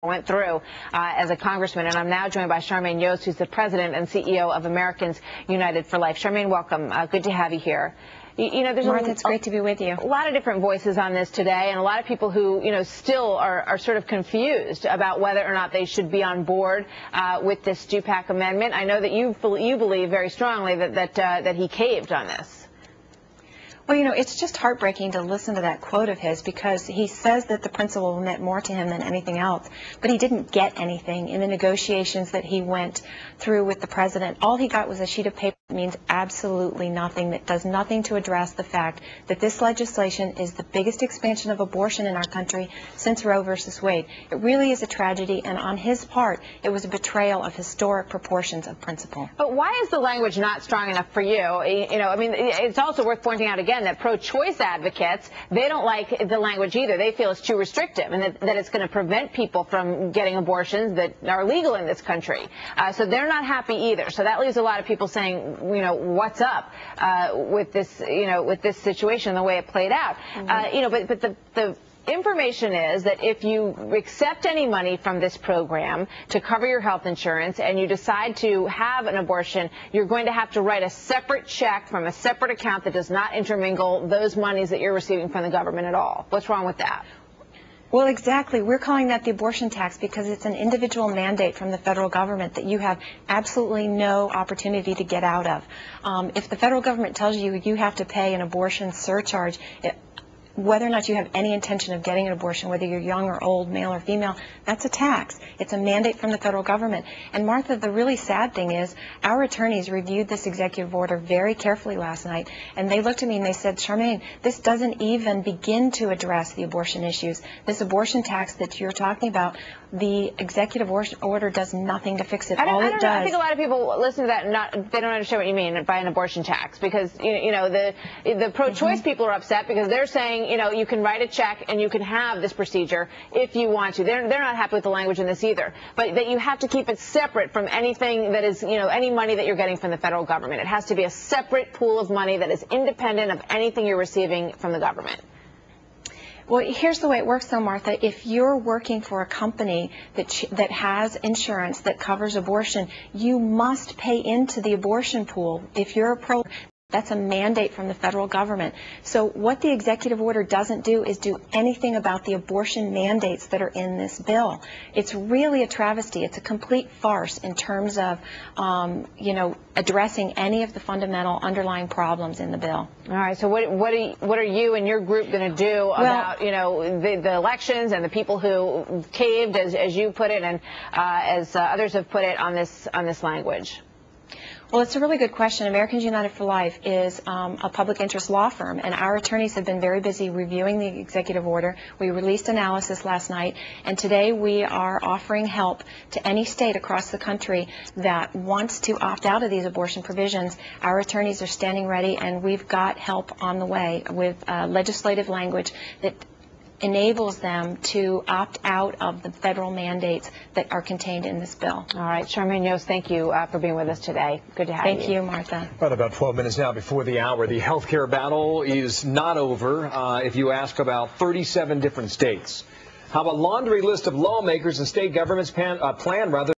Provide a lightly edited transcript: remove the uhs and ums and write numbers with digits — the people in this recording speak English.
went through as a congressman, and I'm now joined by Charmaine Yoest, who's the president and CEO of Americans United for Life. Charmaine, welcome. Good to have you here. There's Martha, it's great to be with you. A lot of different voices on this today, and a lot of people who, still are sort of confused about whether or not they should be on board with this Stupak amendment. I know that you believe very strongly that he caved on this. Well, it's just heartbreaking to listen to that quote of his, because he says that the principle meant more to him than anything else, but he didn't get anything in the negotiations that he went through with the president. All he got was a sheet of paper that means absolutely nothing, that does nothing to address the fact that this legislation is the biggest expansion of abortion in our country since Roe versus Wade. It really is a tragedy, and on his part, it was a betrayal of historic proportions of principle. But why is the language not strong enough for you? It's also worth pointing out again that pro-choice advocates, they don't like the language either. They feel it's too restrictive, and that it's going to prevent people from getting abortions that are legal in this country. So they're not happy either. So that leaves a lot of people saying, what's up with this, with this situation, the way it played out. But the information is that if you accept any money from this program to cover your health insurance and you decide to have an abortion, you're going to have to write a separate check from a separate account that does not intermingle those monies that you're receiving from the government at all. What's wrong with that? Well, exactly. We're calling that the abortion tax because it's an individual mandate from the federal government that you have absolutely no opportunity to get out of. If the federal government tells you you have to pay an abortion surcharge, whether or not you have any intention of getting an abortion, whether you're young or old, male or female, that's a tax. It's a mandate from the federal government. And Martha, the really sad thing is our attorneys reviewed this executive order very carefully last night, and they looked at me and they said, Charmaine, this doesn't even begin to address the abortion issues. This abortion tax that you're talking about, the executive order does nothing to fix it. All it does. I think a lot of people listen to that and they don't understand what you mean by an abortion tax, because the pro-choice people are upset because they're saying, you can write a check and you can have this procedure if you want to. They're not happy with the language in this either, but that you have to keep it separate from anything that is, any money that you're getting from the federal government. It has to be a separate pool of money that is independent of anything you're receiving from the government. Well, here's the way it works, though, Martha. If you're working for a company that has insurance that covers abortion, you must pay into the abortion pool. If you're a that's a mandate from the federal government. So what the executive order doesn't do is do anything about the abortion mandates that are in this bill. It's really a travesty. It's a complete farce in terms of, addressing any of the fundamental underlying problems in the bill. All right. So what are you and your group going to do about, the elections and the people who caved, as you put it, and as others have put it on this language? Well, it's a really good question. Americans United for Life is a public interest law firm, and our attorneys have been very busy reviewing the executive order. We released analysis last night, and today we are offering help to any state across the country that wants to opt out of these abortion provisions. Our attorneys are standing ready, and we've got help on the way with legislative language that enables them to opt out of the federal mandates that are contained in this bill. All right, Charmaine Yoest, thank you for being with us today. Good to have you. Thank you, Martha. Right, about 12 minutes now before the hour. The health care battle is not over if you ask about 37 different states. How about laundry list of lawmakers and state governments plan rather